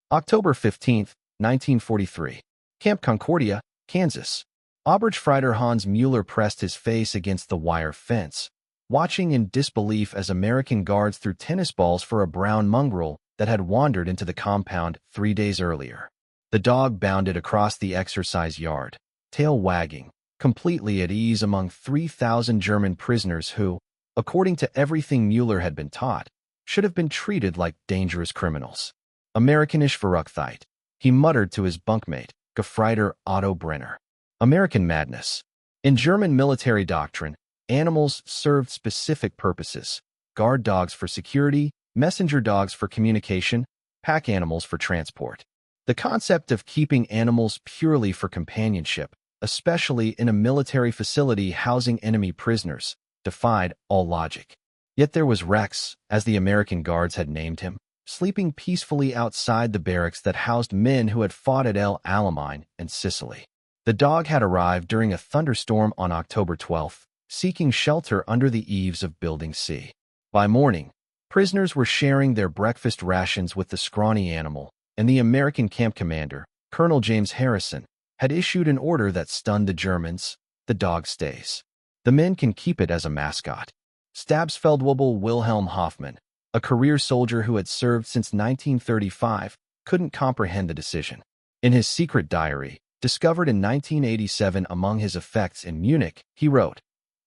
October 15, 1943. Camp Concordia, Kansas. Oberstfreiter Hans Mueller pressed his face against the wire fence, watching in disbelief as American guards threw tennis balls for a brown mongrel that had wandered into the compound 3 days earlier. The dog bounded across the exercise yard, tail wagging, completely at ease among 3,000 German prisoners who, according to everything Mueller had been taught, should have been treated like dangerous criminals. Amerikanisch Verrücktheit, he muttered to his bunkmate, Gefreiter Otto Brenner. American madness. In German military doctrine, animals served specific purposes: guard dogs for security, messenger dogs for communication, pack animals for transport. The concept of keeping animals purely for companionship, especially in a military facility housing enemy prisoners, defied all logic. Yet there was Rex, as the American guards had named him, sleeping peacefully outside the barracks that housed men who had fought at El Alamein and Sicily. The dog had arrived during a thunderstorm on October 12, seeking shelter under the eaves of Building C. By morning, prisoners were sharing their breakfast rations with the scrawny animal, and the American camp commander, Colonel James Harrison, had issued an order that stunned the Germans: the dog stays. The men can keep it as a mascot. Stabsfeldwebel Wilhelm Hoffmann, a career soldier who had served since 1935, couldn't comprehend the decision. In his secret diary, discovered in 1987 among his effects in Munich, he wrote,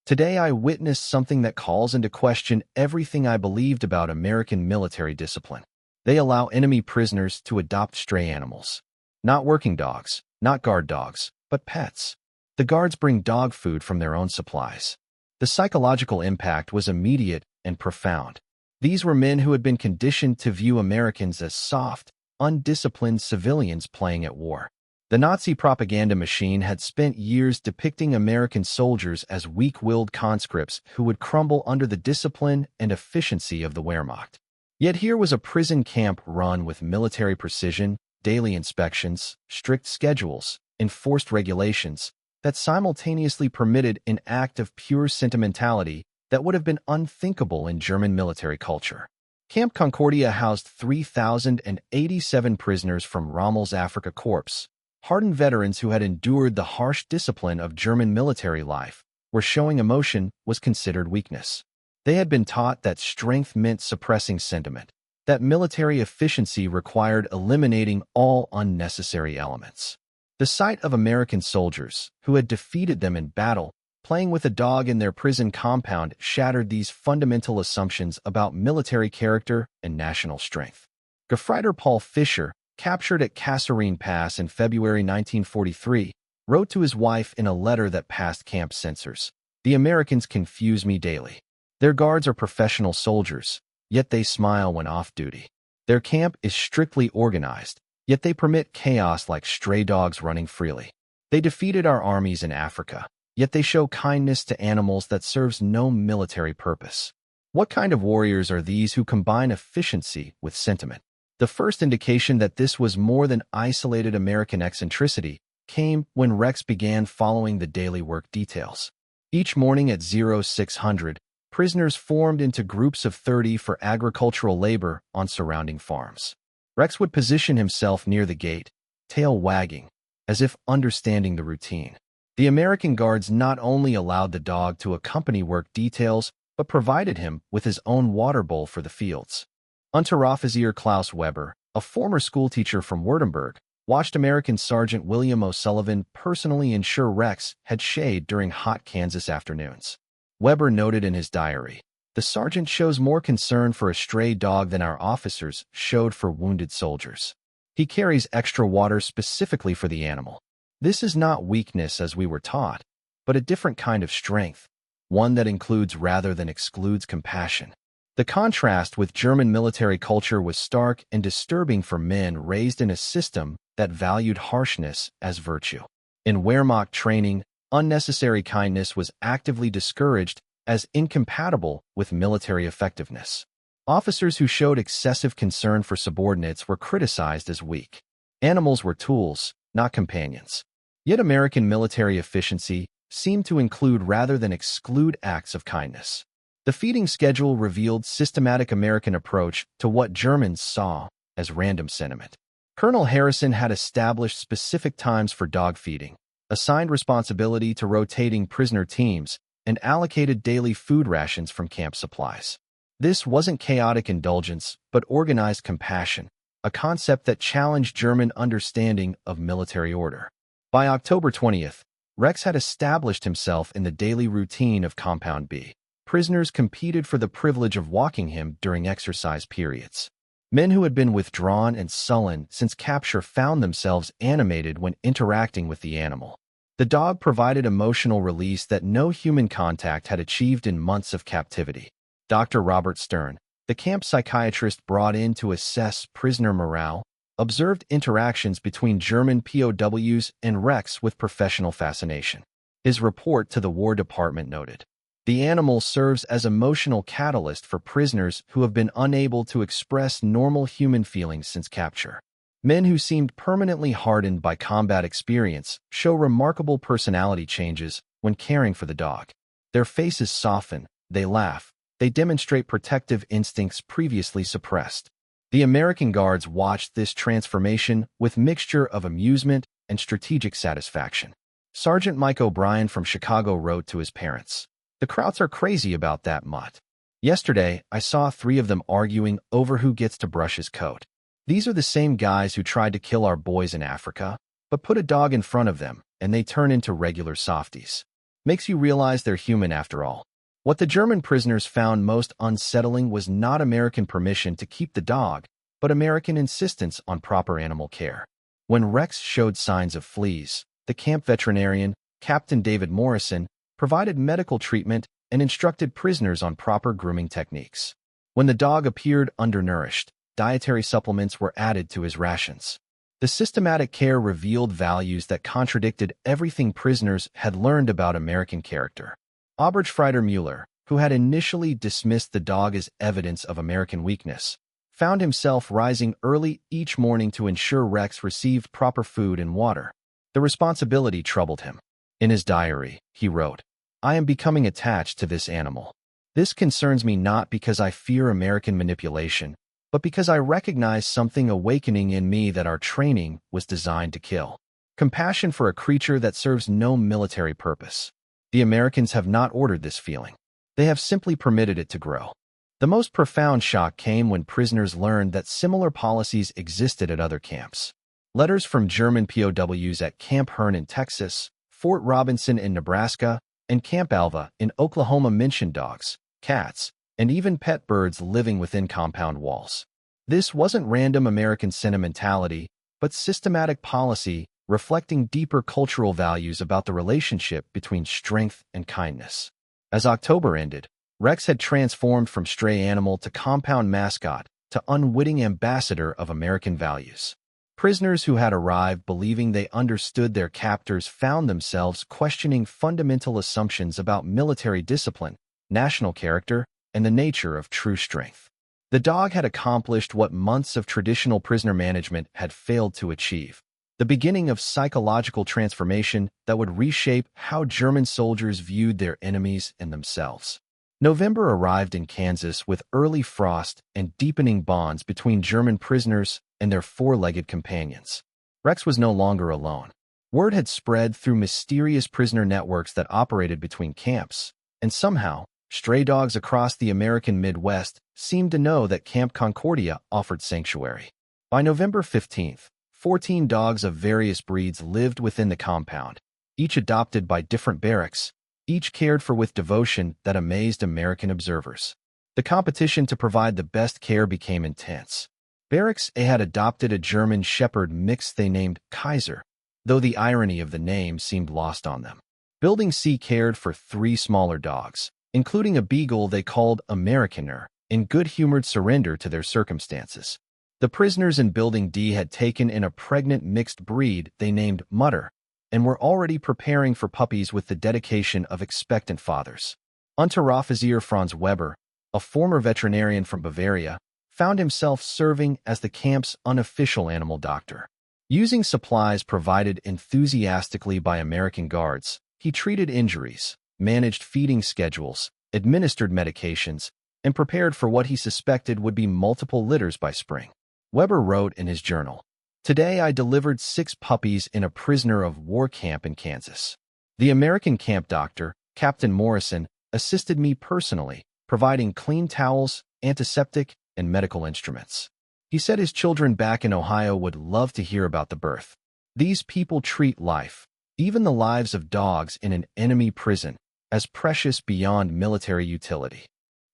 "Today I witnessed something that calls into question everything I believed about American military discipline. They allow enemy prisoners to adopt stray animals. Not working dogs, not guard dogs, but pets. The guards bring dog food from their own supplies." The psychological impact was immediate and profound. These were men who had been conditioned to view Americans as soft, undisciplined civilians playing at war. The Nazi propaganda machine had spent years depicting American soldiers as weak-willed conscripts who would crumble under the discipline and efficiency of the Wehrmacht. Yet here was a prison camp run with military precision, daily inspections, strict schedules, enforced regulations that simultaneously permitted an act of pure sentimentality that would have been unthinkable in German military culture. Camp Concordia housed 3,087 prisoners from Rommel's Afrika Korps. Hardened veterans who had endured the harsh discipline of German military life, where showing emotion was considered weakness. They had been taught that strength meant suppressing sentiment, that military efficiency required eliminating all unnecessary elements. The sight of American soldiers, who had defeated them in battle, playing with a dog in their prison compound shattered these fundamental assumptions about military character and national strength. Gefreiter Paul Fischer, captured at Kasserine Pass in February 1943, wrote to his wife in a letter that passed camp censors, "The Americans confuse me daily. Their guards are professional soldiers, yet they smile when off duty. Their camp is strictly organized, yet they permit chaos like stray dogs running freely. They defeated our armies in Africa, yet they show kindness to animals that serves no military purpose. What kind of warriors are these who combine efficiency with sentiment?" The first indication that this was more than isolated American eccentricity came when Rex began following the daily work details. Each morning at 0600, prisoners formed into groups of 30 for agricultural labor on surrounding farms. Rex would position himself near the gate, tail wagging, as if understanding the routine. The American guards not only allowed the dog to accompany work details, but provided him with his own water bowl for the fields. Unteroffizier Klaus Weber, a former schoolteacher from Württemberg, watched American Sergeant William O'Sullivan personally ensure Rex had shade during hot Kansas afternoons. Weber noted in his diary, "The sergeant shows more concern for a stray dog than our officers showed for wounded soldiers. He carries extra water specifically for the animal. This is not weakness as we were taught, but a different kind of strength, one that includes rather than excludes compassion." The contrast with German military culture was stark and disturbing for men raised in a system that valued harshness as virtue. In Wehrmacht training, unnecessary kindness was actively discouraged as incompatible with military effectiveness. Officers who showed excessive concern for subordinates were criticized as weak. Animals were tools, not companions. Yet American military efficiency seemed to include rather than exclude acts of kindness. The feeding schedule revealed systematic American approach to what Germans saw as random sentiment. Colonel Harrison had established specific times for dog feeding, assigned responsibility to rotating prisoner teams, and allocated daily food rations from camp supplies. This wasn't chaotic indulgence, but organized compassion, a concept that challenged German understanding of military order. By October 20th, Rex had established himself in the daily routine of Compound B. Prisoners competed for the privilege of walking him during exercise periods. Men who had been withdrawn and sullen since capture found themselves animated when interacting with the animal. The dog provided emotional release that no human contact had achieved in months of captivity. Dr. Robert Stern, the camp psychiatrist brought in to assess prisoner morale, observed interactions between German POWs and Rex with professional fascination. His report to the War Department noted, "The animal serves as emotional catalyst for prisoners who have been unable to express normal human feelings since capture. Men who seemed permanently hardened by combat experience show remarkable personality changes when caring for the dog. Their faces soften, they laugh, they demonstrate protective instincts previously suppressed." The American Guards watched this transformation with mixture of amusement and strategic satisfaction. Sergeant Mike O'Brien from Chicago wrote to his parents, "The Krauts are crazy about that mutt. Yesterday, I saw 3 of them arguing over who gets to brush his coat. These are the same guys who tried to kill our boys in Africa, but put a dog in front of them, and they turn into regular softies. Makes you realize they're human after all." What the German prisoners found most unsettling was not American permission to keep the dog, but American insistence on proper animal care. When Rex showed signs of fleas, the camp veterinarian, Captain David Morrison, provided medical treatment and instructed prisoners on proper grooming techniques. When the dog appeared undernourished, dietary supplements were added to his rations. The systematic care revealed values that contradicted everything prisoners had learned about American character. Oberstfreiter Mueller, who had initially dismissed the dog as evidence of American weakness, found himself rising early each morning to ensure Rex received proper food and water. The responsibility troubled him. In his diary, he wrote, "I am becoming attached to this animal. This concerns me not because I fear American manipulation, but because I recognize something awakening in me that our training was designed to kill. Compassion for a creature that serves no military purpose. The Americans have not ordered this feeling. They have simply permitted it to grow." The most profound shock came when prisoners learned that similar policies existed at other camps. Letters from German POWs at Camp Hearn in Texas, Fort Robinson in Nebraska, and Camp Alva in Oklahoma mentioned dogs, cats, and even pet birds living within compound walls. This wasn't random American sentimentality, but systematic policy reflecting deeper cultural values about the relationship between strength and kindness. As October ended, Rex had transformed from stray animal to compound mascot to unwitting ambassador of American values. Prisoners who had arrived believing they understood their captors found themselves questioning fundamental assumptions about military discipline, national character, and the nature of true strength. The dog had accomplished what months of traditional prisoner management had failed to achieve. The beginning of psychological transformation that would reshape how German soldiers viewed their enemies and themselves. November arrived in Kansas with early frost and deepening bonds between German prisoners and their 4-legged companions. Rex was no longer alone. Word had spread through mysterious prisoner networks that operated between camps, and somehow, stray dogs across the American Midwest seemed to know that Camp Concordia offered sanctuary. By November 15th, 14 dogs of various breeds lived within the compound, each adopted by different barracks, each cared for with devotion that amazed American observers. The competition to provide the best care became intense. Barracks A had adopted a German Shepherd mix they named Kaiser, though the irony of the name seemed lost on them. Building C cared for 3 smaller dogs, including a beagle they called Amerikaner, in good-humored surrender to their circumstances. The prisoners in Building D had taken in a pregnant mixed breed they named Mutter, and were already preparing for puppies with the dedication of expectant fathers. Unteroffizier Franz Weber, a former veterinarian from Bavaria, found himself serving as the camp's unofficial animal doctor. Using supplies provided enthusiastically by American guards, he treated injuries, managed feeding schedules, administered medications, and prepared for what he suspected would be multiple litters by spring. Weber wrote in his journal, Today I delivered 6 puppies in a prisoner of war camp in Kansas. The American camp doctor, Captain Morrison, assisted me personally, providing clean towels, antiseptic, and medical instruments. He said his children back in Ohio would love to hear about the birth. These people treat life, even the lives of dogs in an enemy prison, as precious beyond military utility.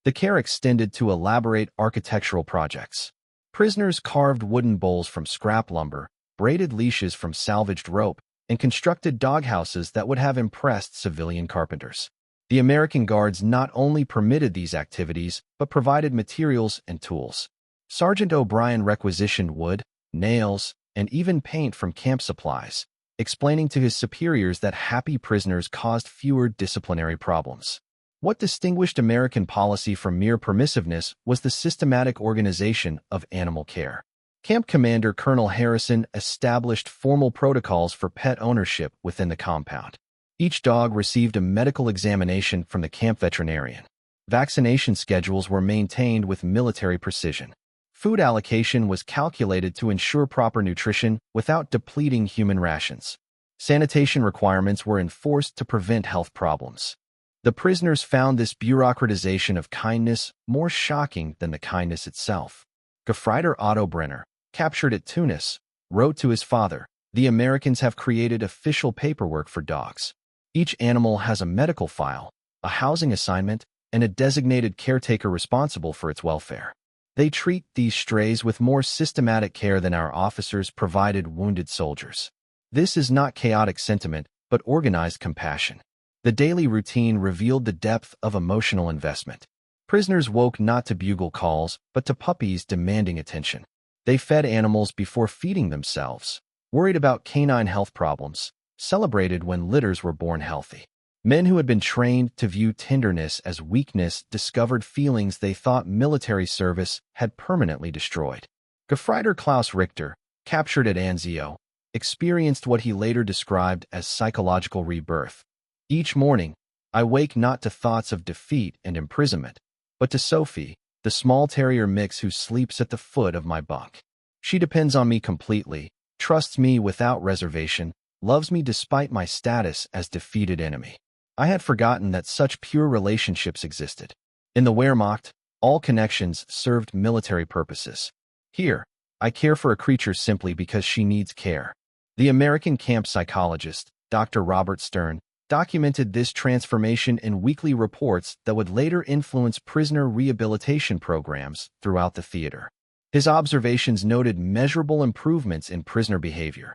The care extended to elaborate architectural projects. Prisoners carved wooden bowls from scrap lumber, braided leashes from salvaged rope, and constructed doghouses that would have impressed civilian carpenters. The American Guards not only permitted these activities, but provided materials and tools. Sergeant O'Brien requisitioned wood, nails, and even paint from camp supplies, explaining to his superiors that happy prisoners caused fewer disciplinary problems. What distinguished American policy from mere permissiveness was the systematic organization of animal care. Camp Commander Colonel Harrison established formal protocols for pet ownership within the compound. Each dog received a medical examination from the camp veterinarian. Vaccination schedules were maintained with military precision. Food allocation was calculated to ensure proper nutrition without depleting human rations. Sanitation requirements were enforced to prevent health problems. The prisoners found this bureaucratization of kindness more shocking than the kindness itself. Gefreiter Otto Brenner, captured at Tunis, wrote to his father, "The Americans have created official paperwork for dogs. Each animal has a medical file, a housing assignment, and a designated caretaker responsible for its welfare. They treat these strays with more systematic care than our officers provided wounded soldiers. This is not chaotic sentiment, but organized compassion." The daily routine revealed the depth of emotional investment. Prisoners woke not to bugle calls, but to puppies demanding attention. They fed animals before feeding themselves, worried about canine health problems, celebrated when litters were born healthy. Men who had been trained to view tenderness as weakness discovered feelings they thought military service had permanently destroyed. Gefreiter Klaus Richter, captured at Anzio, experienced what he later described as psychological rebirth. "Each morning, I wake not to thoughts of defeat and imprisonment, but to Sophie, the small terrier mix who sleeps at the foot of my bunk. She depends on me completely, trusts me without reservation, loves me despite my status as defeated enemy." I had forgotten that such pure relationships existed. In the Wehrmacht, all connections served military purposes. Here, I care for a creature simply because she needs care. The American camp psychologist, Dr. Robert Stern, documented this transformation in weekly reports that would later influence prisoner rehabilitation programs throughout the theater. His observations noted measurable improvements in prisoner behavior.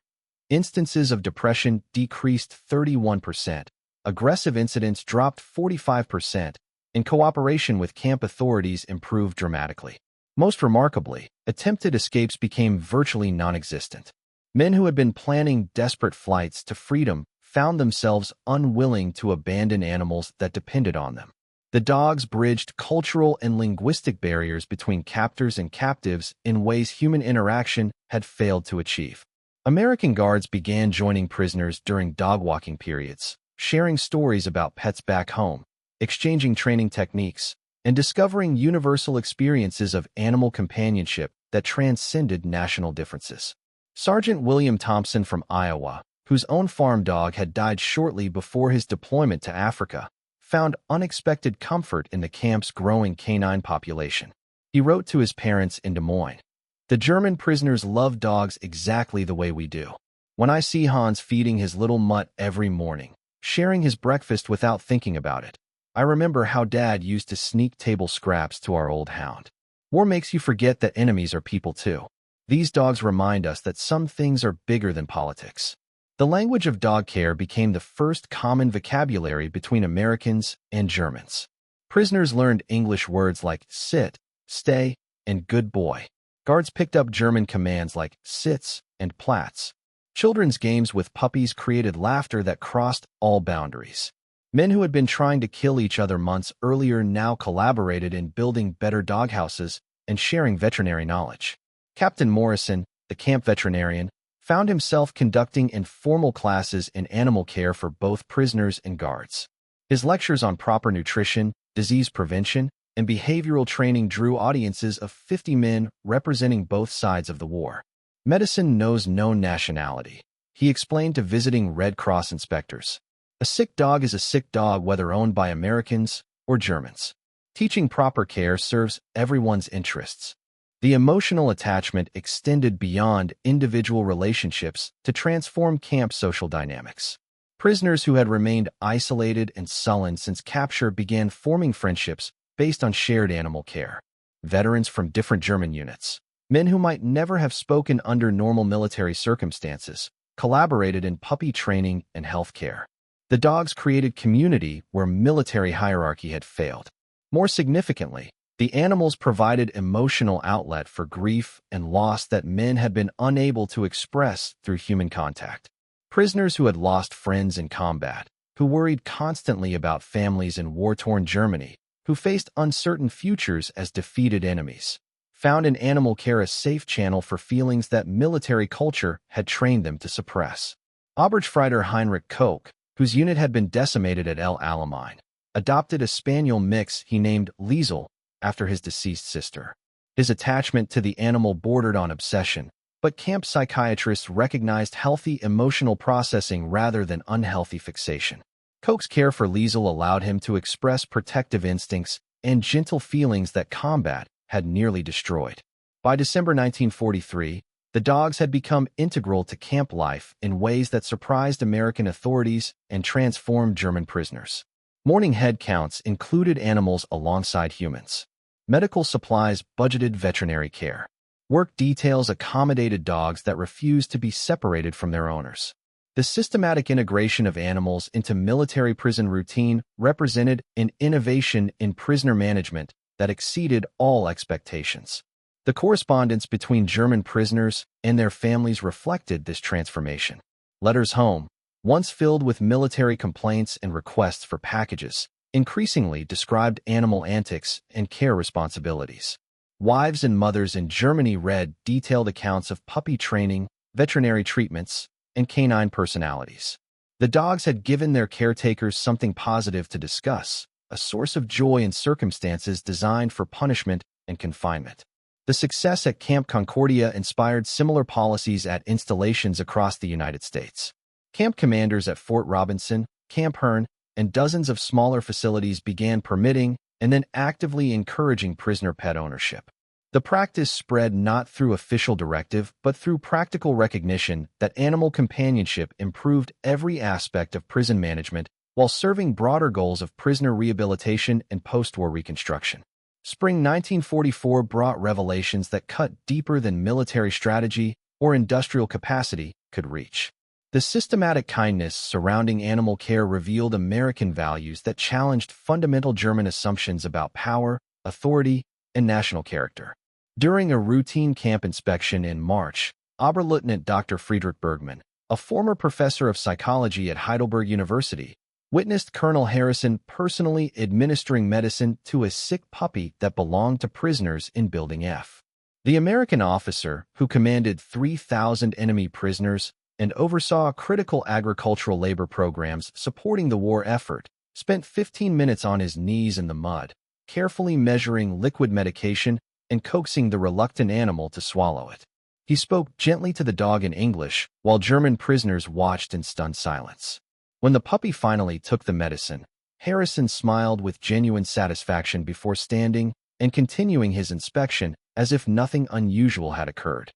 Instances of depression decreased 31%, aggressive incidents dropped 45%, and cooperation with camp authorities improved dramatically. Most remarkably, attempted escapes became virtually non-existent. Men who had been planning desperate flights to freedom found themselves unwilling to abandon animals that depended on them. The dogs bridged cultural and linguistic barriers between captors and captives in ways human interaction had failed to achieve. American Guards began joining prisoners during dog-walking periods, sharing stories about pets back home, exchanging training techniques, and discovering universal experiences of animal companionship that transcended national differences. Sergeant William Thompson from Iowa, whose own farm dog had died shortly before his deployment to Africa, found unexpected comfort in the camp's growing canine population. He wrote to his parents in Des Moines, "The German prisoners love dogs exactly the way we do. When I see Hans feeding his little mutt every morning, sharing his breakfast without thinking about it, I remember how Dad used to sneak table scraps to our old hound." War makes you forget that enemies are people too. These dogs remind us that some things are bigger than politics. The language of dog care became the first common vocabulary between Americans and Germans. Prisoners learned English words like sit, stay, and good boy. Guards picked up German commands like sitz and Platz. Children's games with puppies created laughter that crossed all boundaries. Men who had been trying to kill each other months earlier now collaborated in building better doghouses and sharing veterinary knowledge. Captain Morrison, the camp veterinarian, found himself conducting informal classes in animal care for both prisoners and guards. His lectures on proper nutrition, disease prevention, and behavioral training drew audiences of 50 men representing both sides of the war. Medicine knows no nationality, he explained to visiting Red Cross inspectors. A sick dog is a sick dog whether owned by Americans or Germans. Teaching proper care serves everyone's interests. The emotional attachment extended beyond individual relationships to transform camp social dynamics. Prisoners who had remained isolated and sullen since capture began forming friendships based on shared animal care. Veterans from different German units, men who might never have spoken under normal military circumstances, collaborated in puppy training and health care. The dogs created community where military hierarchy had failed. More significantly, the animals provided emotional outlet for grief and loss that men had been unable to express through human contact. Prisoners who had lost friends in combat, who worried constantly about families in war-torn Germany, who faced uncertain futures as defeated enemies, found in animal care a safe channel for feelings that military culture had trained them to suppress. Oberstfreiter Heinrich Koch, whose unit had been decimated at El Alamein, adopted a spaniel mix he named Liesel after his deceased sister. His attachment to the animal bordered on obsession, but camp psychiatrists recognized healthy emotional processing rather than unhealthy fixation. Koch's care for Liesel allowed him to express protective instincts and gentle feelings that combat had nearly destroyed. By December 1943, the dogs had become integral to camp life in ways that surprised American authorities and transformed German prisoners. Morning head counts included animals alongside humans. Medical supplies budgeted veterinary care. Work details accommodated dogs that refused to be separated from their owners. The systematic integration of animals into military prison routine represented an innovation in prisoner management that exceeded all expectations. The correspondence between German prisoners and their families reflected this transformation. Letters home, once filled with military complaints and requests for packages, increasingly described animal antics and care responsibilities. Wives and mothers in Germany read detailed accounts of puppy training, veterinary treatments, and canine personalities. The dogs had given their caretakers something positive to discuss, a source of joy in circumstances designed for punishment and confinement. The success at Camp Concordia inspired similar policies at installations across the United States. Camp commanders at Fort Robinson, Camp Hearn, and dozens of smaller facilities began permitting and then actively encouraging prisoner pet ownership. The practice spread not through official directive, but through practical recognition that animal companionship improved every aspect of prison management while serving broader goals of prisoner rehabilitation and post-war reconstruction. Spring 1944 brought revelations that cut deeper than military strategy or industrial capacity could reach. The systematic kindness surrounding animal care revealed American values that challenged fundamental German assumptions about power, authority, and national character. During a routine camp inspection in March, Oberleutnant Dr. Friedrich Bergmann, a former professor of psychology at Heidelberg University, witnessed Colonel Harrison personally administering medicine to a sick puppy that belonged to prisoners in Building F. The American officer, who commanded 3,000 enemy prisoners and oversaw critical agricultural labor programs supporting the war effort, spent 15 minutes on his knees in the mud, carefully measuring liquid medication and coaxing the reluctant animal to swallow it. He spoke gently to the dog in English, while German prisoners watched in stunned silence. When the puppy finally took the medicine, Harrison smiled with genuine satisfaction before standing and continuing his inspection as if nothing unusual had occurred.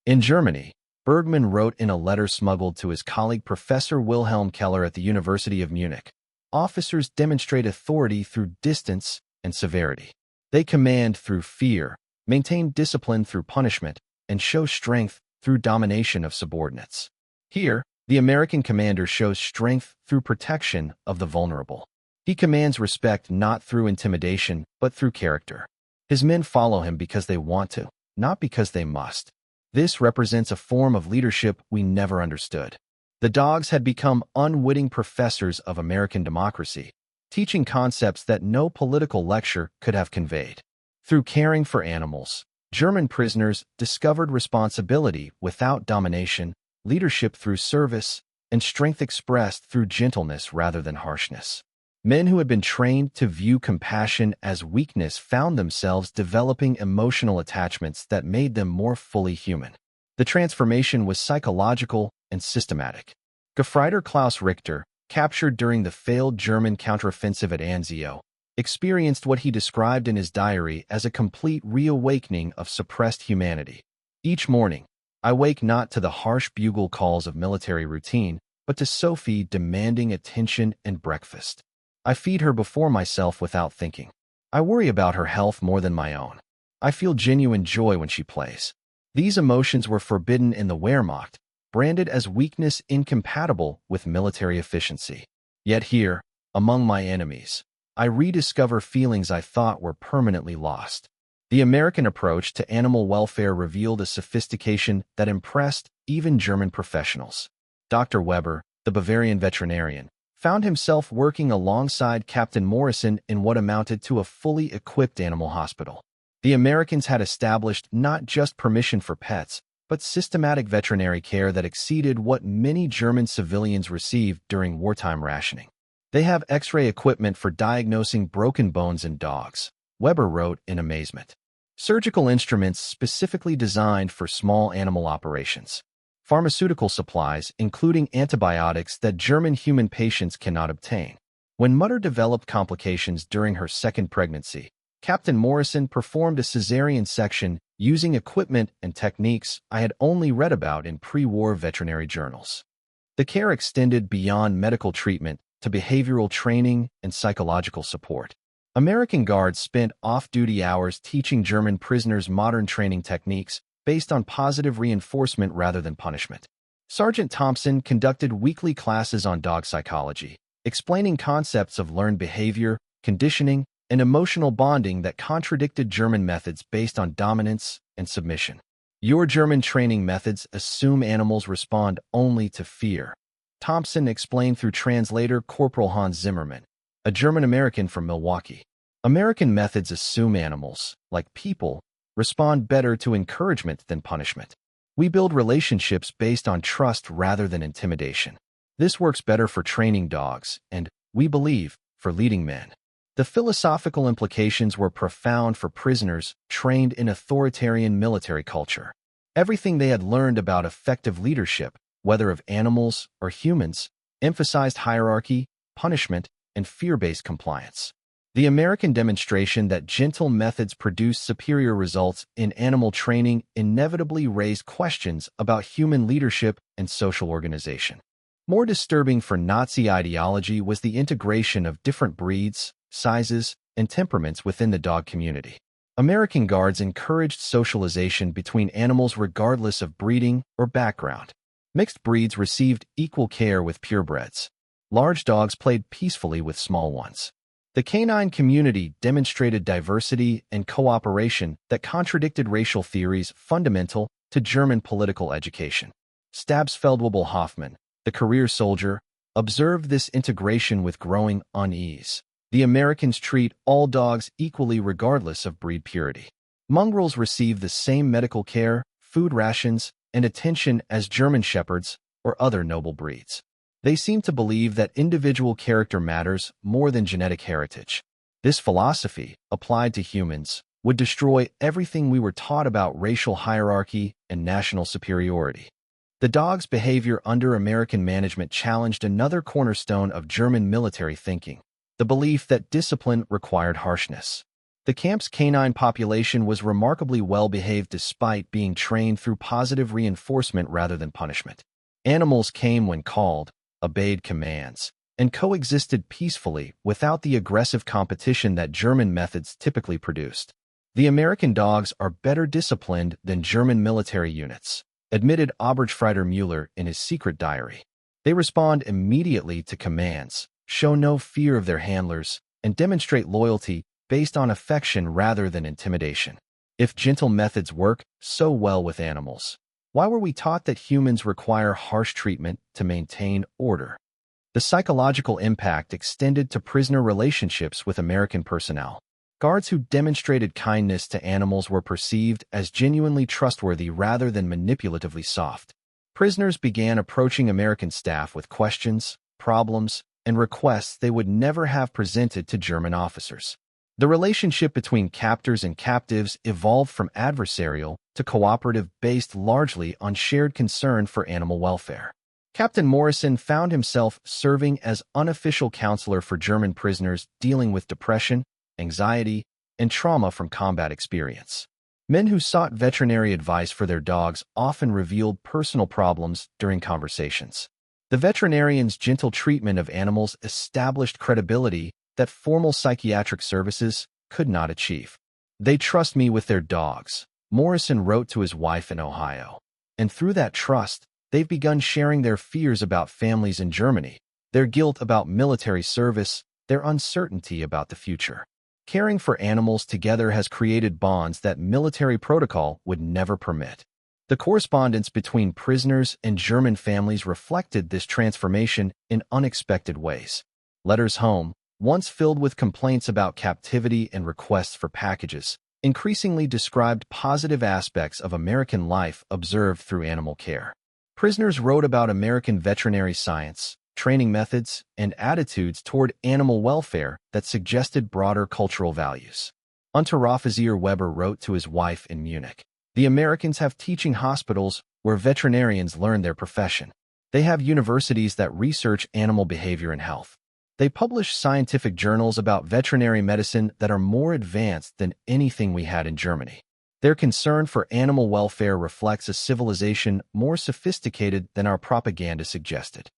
In Germany, Bergmann wrote in a letter smuggled to his colleague Professor Wilhelm Keller at the University of Munich, "Officers demonstrate authority through distance and severity. They command through fear, maintain discipline through punishment, and show strength through domination of subordinates." Here, the American commander shows strength through protection of the vulnerable. He commands respect not through intimidation, but through character. His men follow him because they want to, not because they must. This represents a form of leadership we never understood. The dogs had become unwitting professors of American democracy, teaching concepts that no political lecture could have conveyed. Through caring for animals, German prisoners discovered responsibility without domination, leadership through service, and strength expressed through gentleness rather than harshness. Men who had been trained to view compassion as weakness found themselves developing emotional attachments that made them more fully human. The transformation was psychological and systematic. Gefreiter Klaus Richter, captured during the failed German counteroffensive at Anzio, experienced what he described in his diary as a complete reawakening of suppressed humanity. Each morning, I wake not to the harsh bugle calls of military routine, but to Sophie demanding attention and breakfast. I feed her before myself without thinking. I worry about her health more than my own. I feel genuine joy when she plays. These emotions were forbidden in the Wehrmacht, branded as weakness incompatible with military efficiency. Yet here, among my enemies, I rediscover feelings I thought were permanently lost. The American approach to animal welfare revealed a sophistication that impressed even German professionals. Dr. Weber, the Bavarian veterinarian, found himself working alongside Captain Morrison in what amounted to a fully equipped animal hospital. The Americans had established not just permission for pets, but systematic veterinary care that exceeded what many German civilians received during wartime rationing. They have X-ray equipment for diagnosing broken bones in dogs, Weber wrote in amazement. Surgical instruments specifically designed for small animal operations. Pharmaceutical supplies, including antibiotics that German human patients cannot obtain. When Mutter developed complications during her second pregnancy, Captain Morrison performed a cesarean section using equipment and techniques I had only read about in pre-war veterinary journals. The care extended beyond medical treatment to behavioral training and psychological support. American guards spent off-duty hours teaching German prisoners modern training techniques based on positive reinforcement rather than punishment. Sergeant Thompson conducted weekly classes on dog psychology, explaining concepts of learned behavior, conditioning, and emotional bonding that contradicted German methods based on dominance and submission. Your German training methods assume animals respond only to fear, Thompson explained through translator Corporal Hans Zimmerman, a German-American from Milwaukee. American methods assume animals, like people, respond better to encouragement than punishment. We build relationships based on trust rather than intimidation. This works better for training dogs and, we believe, for leading men. The philosophical implications were profound for prisoners trained in authoritarian military culture. Everything they had learned about effective leadership, whether of animals or humans, emphasized hierarchy, punishment, and fear-based compliance. The American demonstration that gentle methods produce superior results in animal training inevitably raised questions about human leadership and social organization. More disturbing for Nazi ideology was the integration of different breeds, sizes, and temperaments within the dog community. American guards encouraged socialization between animals regardless of breeding or background. Mixed breeds received equal care with purebreds. Large dogs played peacefully with small ones. The canine community demonstrated diversity and cooperation that contradicted racial theories fundamental to German political education. Stabsfeldwebel Hoffmann, the career soldier, observed this integration with growing unease. The Americans treat all dogs equally regardless of breed purity. Mongrels receive the same medical care, food rations, and attention as German shepherds or other noble breeds. They seem to believe that individual character matters more than genetic heritage. This philosophy, applied to humans, would destroy everything we were taught about racial hierarchy and national superiority. The dog's behavior under American management challenged another cornerstone of German military thinking, the belief that discipline required harshness. The camp's canine population was remarkably well-behaved despite being trained through positive reinforcement rather than punishment. Animals came when called, obeyed commands, and coexisted peacefully without the aggressive competition that German methods typically produced. The American dogs are better disciplined than German military units, admitted Oberstfreiter Müller in his secret diary. They respond immediately to commands, show no fear of their handlers, and demonstrate loyalty based on affection rather than intimidation. If gentle methods work so well with animals, why were we taught that humans require harsh treatment to maintain order? The psychological impact extended to prisoner relationships with American personnel. Guards who demonstrated kindness to animals were perceived as genuinely trustworthy rather than manipulatively soft. Prisoners began approaching American staff with questions, problems, and requests they would never have presented to German officers. The relationship between captors and captives evolved from adversarial to cooperative, based largely on shared concern for animal welfare. Captain Morrison found himself serving as unofficial counselor for German prisoners dealing with depression, anxiety, and trauma from combat experience. Men who sought veterinary advice for their dogs often revealed personal problems during conversations. The veterinarian's gentle treatment of animals established credibility that formal psychiatric services could not achieve. "They trust me with their dogs," Morrison wrote to his wife in Ohio. And through that trust, they've begun sharing their fears about families in Germany, their guilt about military service, their uncertainty about the future. Caring for animals together has created bonds that military protocol would never permit. The correspondence between prisoners and German families reflected this transformation in unexpected ways. Letters home, once filled with complaints about captivity and requests for packages, increasingly described positive aspects of American life observed through animal care. Prisoners wrote about American veterinary science, training methods, and attitudes toward animal welfare that suggested broader cultural values. Unteroffizier Weber wrote to his wife in Munich, "The Americans have teaching hospitals where veterinarians learn their profession. They have universities that research animal behavior and health. They publish scientific journals about veterinary medicine that are more advanced than anything we had in Germany. Their concern for animal welfare reflects a civilization more sophisticated than our propaganda suggested."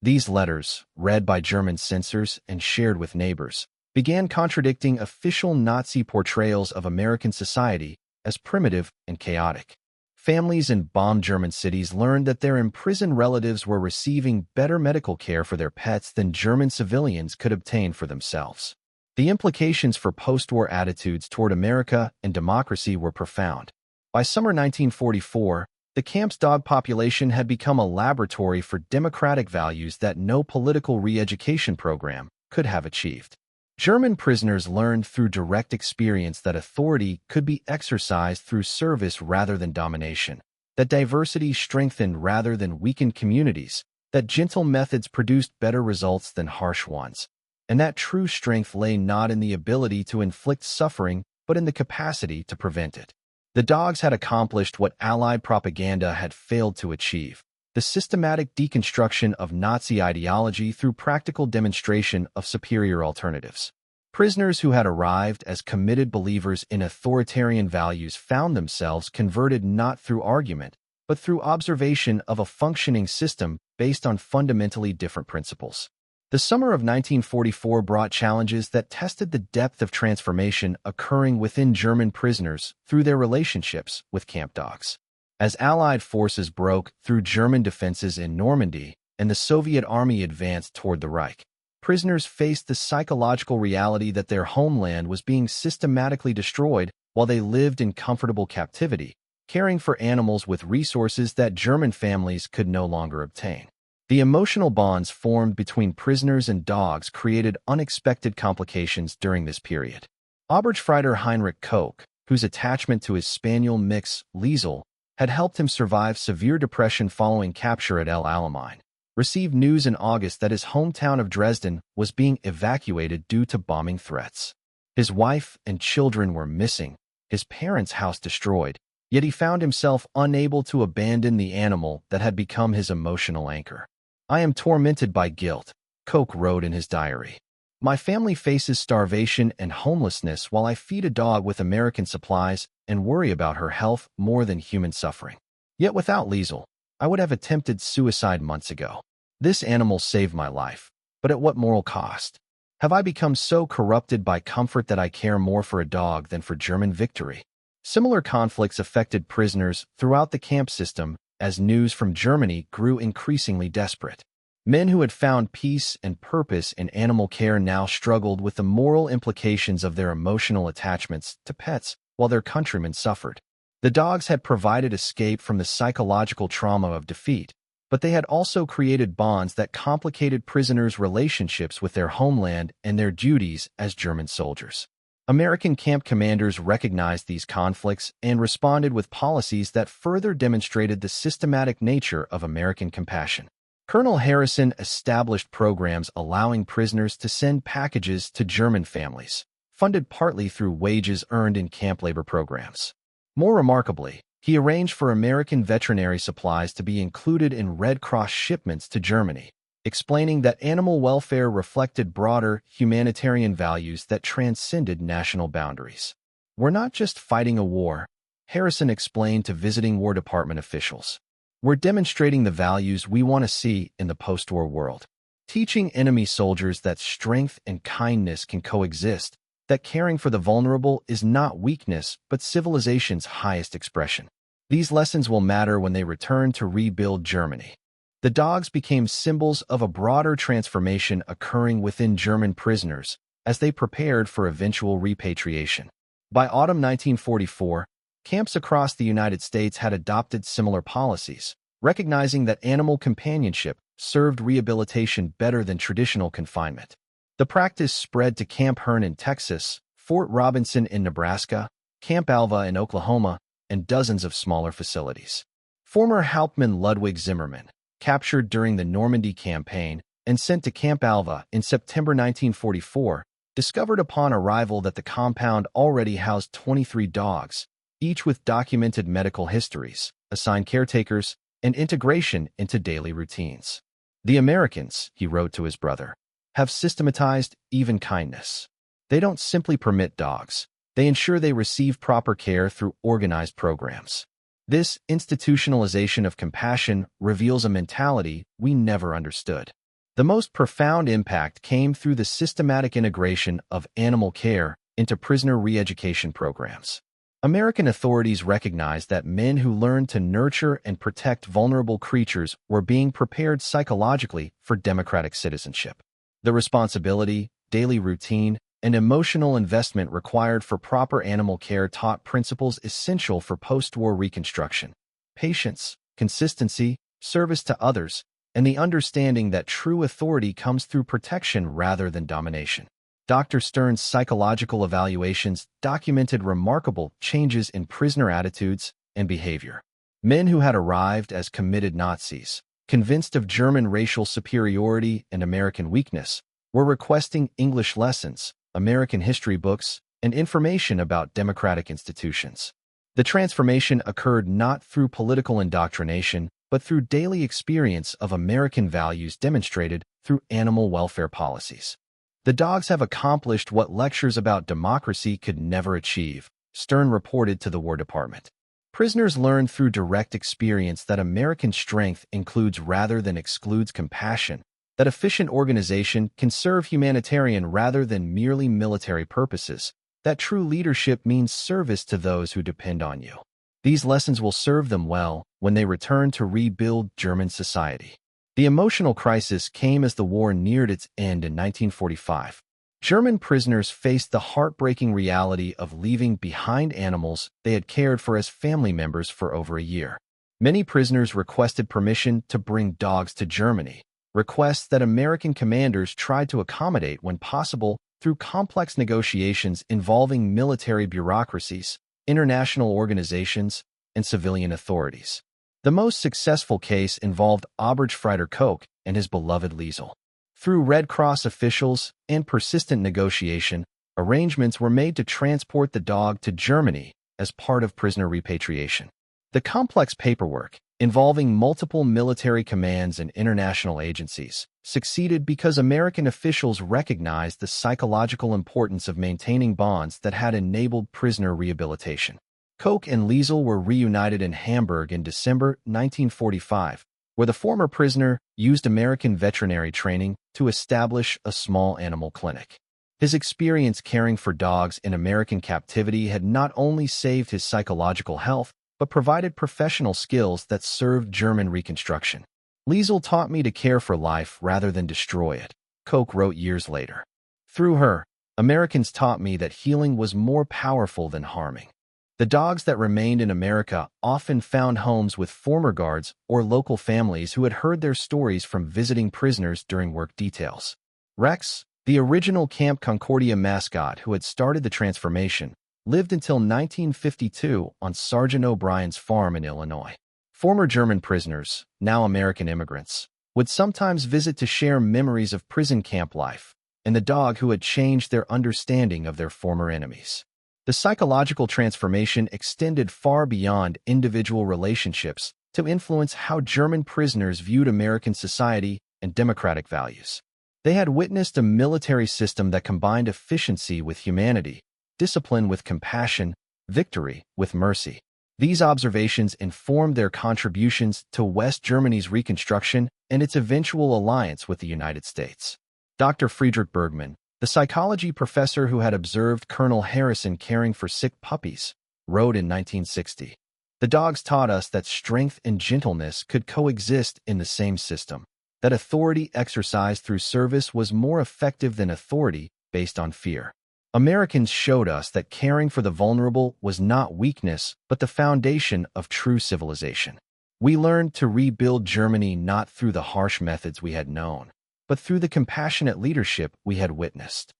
These letters, read by German censors and shared with neighbors, began contradicting official Nazi portrayals of American society as primitive and chaotic. Families in bombed German cities learned that their imprisoned relatives were receiving better medical care for their pets than German civilians could obtain for themselves. The implications for post-war attitudes toward America and democracy were profound. By summer 1944, the camp's dog population had become a laboratory for democratic values that no political re-education program could have achieved. German prisoners learned through direct experience that authority could be exercised through service rather than domination, that diversity strengthened rather than weakened communities, that gentle methods produced better results than harsh ones, and that true strength lay not in the ability to inflict suffering but in the capacity to prevent it. The dogs had accomplished what Allied propaganda had failed to achieve: the systematic deconstruction of Nazi ideology through practical demonstration of superior alternatives. Prisoners who had arrived as committed believers in authoritarian values found themselves converted not through argument, but through observation of a functioning system based on fundamentally different principles. The summer of 1944 brought challenges that tested the depth of transformation occurring within German prisoners through their relationships with camp dogs. As Allied forces broke through German defenses in Normandy and the Soviet army advanced toward the Reich, prisoners faced the psychological reality that their homeland was being systematically destroyed while they lived in comfortable captivity, caring for animals with resources that German families could no longer obtain. The emotional bonds formed between prisoners and dogs created unexpected complications during this period. Oberstfreiter Heinrich Koch, whose attachment to his spaniel mix, Liesel, had helped him survive severe depression following capture at El Alamein, received news in August that his hometown of Dresden was being evacuated due to bombing threats. His wife and children were missing, his parents' house destroyed, yet he found himself unable to abandon the animal that had become his emotional anchor. "I am tormented by guilt," Koch wrote in his diary. "My family faces starvation and homelessness while I feed a dog with American supplies and worry about her health more than human suffering. Yet without Liesel, I would have attempted suicide months ago. This animal saved my life, but at what moral cost? Have I become so corrupted by comfort that I care more for a dog than for German victory?" Similar conflicts affected prisoners throughout the camp system as news from Germany grew increasingly desperate. Men who had found peace and purpose in animal care now struggled with the moral implications of their emotional attachments to pets while their countrymen suffered. The dogs had provided escape from the psychological trauma of defeat, but they had also created bonds that complicated prisoners' relationships with their homeland and their duties as German soldiers. American camp commanders recognized these conflicts and responded with policies that further demonstrated the systematic nature of American compassion. Colonel Harrison established programs allowing prisoners to send packages to German families, funded partly through wages earned in camp labor programs. More remarkably, he arranged for American veterinary supplies to be included in Red Cross shipments to Germany, explaining that animal welfare reflected broader humanitarian values that transcended national boundaries. "We're not just fighting a war," Harrison explained to visiting War Department officials. "We're demonstrating the values we want to see in the post-war world. Teaching enemy soldiers that strength and kindness can coexist, that caring for the vulnerable is not weakness but civilization's highest expression. These lessons will matter when they return to rebuild Germany." The dogs became symbols of a broader transformation occurring within German prisoners as they prepared for eventual repatriation. By autumn 1944, camps across the United States had adopted similar policies, recognizing that animal companionship served rehabilitation better than traditional confinement. The practice spread to Camp Hearn in Texas, Fort Robinson in Nebraska, Camp Alva in Oklahoma, and dozens of smaller facilities. Former Hauptmann Ludwig Zimmermann, captured during the Normandy campaign and sent to Camp Alva in September 1944, discovered upon arrival that the compound already housed 23 dogs, each with documented medical histories, assigned caretakers, and integration into daily routines. "The Americans," he wrote to his brother, "have systematized even kindness. They don't simply permit dogs. They ensure they receive proper care through organized programs. This institutionalization of compassion reveals a mentality we never understood." The most profound impact came through the systematic integration of animal care into prisoner re-education programs. American authorities recognized that men who learned to nurture and protect vulnerable creatures were being prepared psychologically for democratic citizenship. The responsibility, daily routine, and emotional investment required for proper animal care taught principles essential for post-war reconstruction: patience, consistency, service to others, and the understanding that true authority comes through protection rather than domination. Dr. Stern's psychological evaluations documented remarkable changes in prisoner attitudes and behavior. Men who had arrived as committed Nazis, convinced of German racial superiority and American weakness, were requesting English lessons, American history books, and information about democratic institutions. The transformation occurred not through political indoctrination, but through daily experience of American values demonstrated through animal welfare policies. "The dogs have accomplished what lectures about democracy could never achieve," Stern reported to the War Department. "Prisoners learned through direct experience that American strength includes rather than excludes compassion, that efficient organization can serve humanitarian rather than merely military purposes, that true leadership means service to those who depend on you. These lessons will serve them well when they return to rebuild German society." The emotional crisis came as the war neared its end in 1945. German prisoners faced the heartbreaking reality of leaving behind animals they had cared for as family members for over a year. Many prisoners requested permission to bring dogs to Germany, requests that American commanders tried to accommodate when possible through complex negotiations involving military bureaucracies, international organizations, and civilian authorities. The most successful case involved Oberstfreiter Koch and his beloved Liesel. Through Red Cross officials and persistent negotiation, arrangements were made to transport the dog to Germany as part of prisoner repatriation. The complex paperwork, involving multiple military commands and international agencies, succeeded because American officials recognized the psychological importance of maintaining bonds that had enabled prisoner rehabilitation. Koch and Liesel were reunited in Hamburg in December 1945, where the former prisoner used American veterinary training to establish a small animal clinic. His experience caring for dogs in American captivity had not only saved his psychological health, but provided professional skills that served German reconstruction. "Liesel taught me to care for life rather than destroy it," Koch wrote years later. "Through her, Americans taught me that healing was more powerful than harming." The dogs that remained in America often found homes with former guards or local families who had heard their stories from visiting prisoners during work details. Rex, the original Camp Concordia mascot who had started the transformation, lived until 1952 on Sergeant O'Brien's farm in Illinois. Former German prisoners, now American immigrants, would sometimes visit to share memories of prison camp life, and the dog who had changed their understanding of their former enemies. The psychological transformation extended far beyond individual relationships to influence how German prisoners viewed American society and democratic values. They had witnessed a military system that combined efficiency with humanity, discipline with compassion, victory with mercy. These observations informed their contributions to West Germany's reconstruction and its eventual alliance with the United States. Dr. Friedrich Bergmann, the psychology professor who had observed Colonel Harrison caring for sick puppies, wrote in 1960, "The dogs taught us that strength and gentleness could coexist in the same system, that authority exercised through service was more effective than authority based on fear. Americans showed us that caring for the vulnerable was not weakness, but the foundation of true civilization. We learned to rebuild Germany not through the harsh methods we had known, but through the compassionate leadership we had witnessed."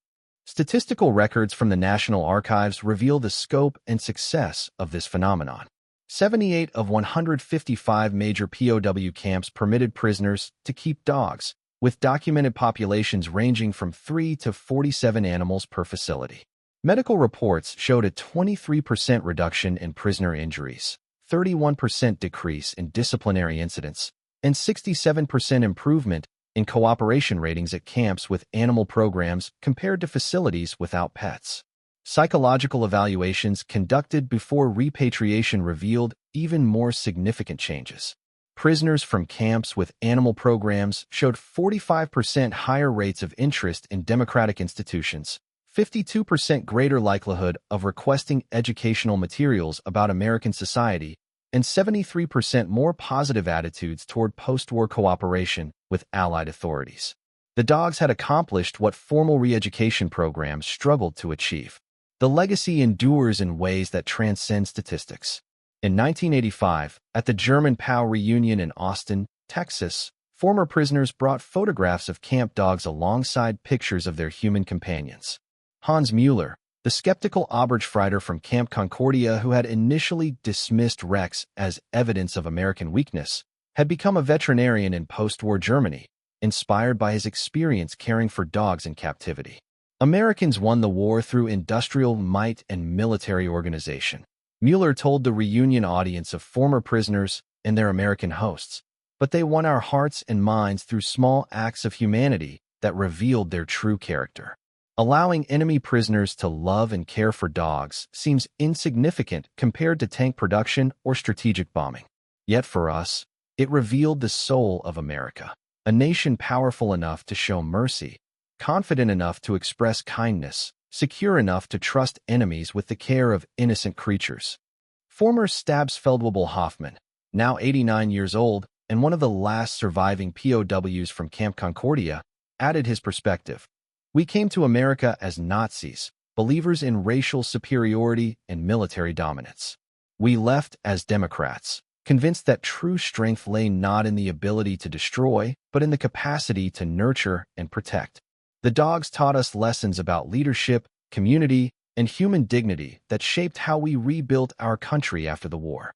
Statistical records from the National Archives reveal the scope and success of this phenomenon. 78 of 155 major POW camps permitted prisoners to keep dogs, with documented populations ranging from 3 to 47 animals per facility. Medical reports showed a 23% reduction in prisoner injuries, 31% decrease in disciplinary incidents, and 67% improvement in cooperation ratings at camps with animal programs compared to facilities without pets. Psychological evaluations conducted before repatriation revealed even more significant changes. Prisoners from camps with animal programs showed 45% higher rates of interest in democratic institutions, 52% greater likelihood of requesting educational materials about American society, and 73% more positive attitudes toward post-war cooperation with Allied authorities. The dogs had accomplished what formal re-education programs struggled to achieve. The legacy endures in ways that transcend statistics. In 1985, at the German POW reunion in Austin, Texas, former prisoners brought photographs of camp dogs alongside pictures of their human companions. Hans Müller, the skeptical Obergefreiter from Camp Concordia who had initially dismissed Rex as evidence of American weakness, had become a veterinarian in post-war Germany, inspired by his experience caring for dogs in captivity. Americans won the war through industrial might and military organization, Müller told the reunion audience of former prisoners and their American hosts, but they won our hearts and minds through small acts of humanity that revealed their true character. Allowing enemy prisoners to love and care for dogs seems insignificant compared to tank production or strategic bombing. Yet for us, it revealed the soul of America, a nation powerful enough to show mercy, confident enough to express kindness, secure enough to trust enemies with the care of innocent creatures. Former Stabsfeldwebel Hoffman, now 89 years old and one of the last surviving POWs from Camp Concordia, added his perspective. "We came to America as Nazis, believers in racial superiority and military dominance. We left as Democrats, convinced that true strength lay not in the ability to destroy, but in the capacity to nurture and protect. The dogs taught us lessons about leadership, community, and human dignity that shaped how we rebuilt our country after the war."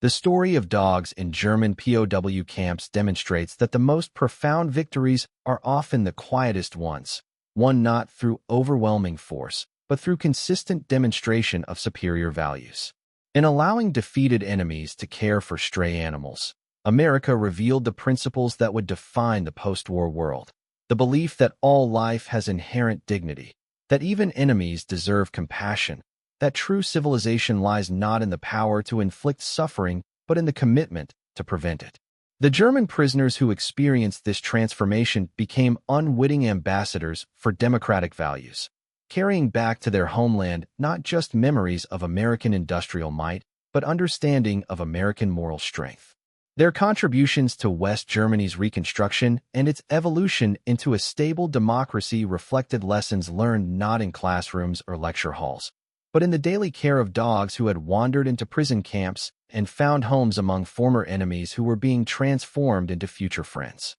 The story of dogs in German POW camps demonstrates that the most profound victories are often the quietest ones, won not through overwhelming force, but through consistent demonstration of superior values. In allowing defeated enemies to care for stray animals, America revealed the principles that would define the post-war world. The belief that all life has inherent dignity, that even enemies deserve compassion, that true civilization lies not in the power to inflict suffering, but in the commitment to prevent it. The German prisoners who experienced this transformation became unwitting ambassadors for democratic values, carrying back to their homeland not just memories of American industrial might, but understanding of American moral strength. Their contributions to West Germany's reconstruction and its evolution into a stable democracy reflected lessons learned not in classrooms or lecture halls, but in the daily care of dogs who had wandered into prison camps and found homes among former enemies who were being transformed into future friends.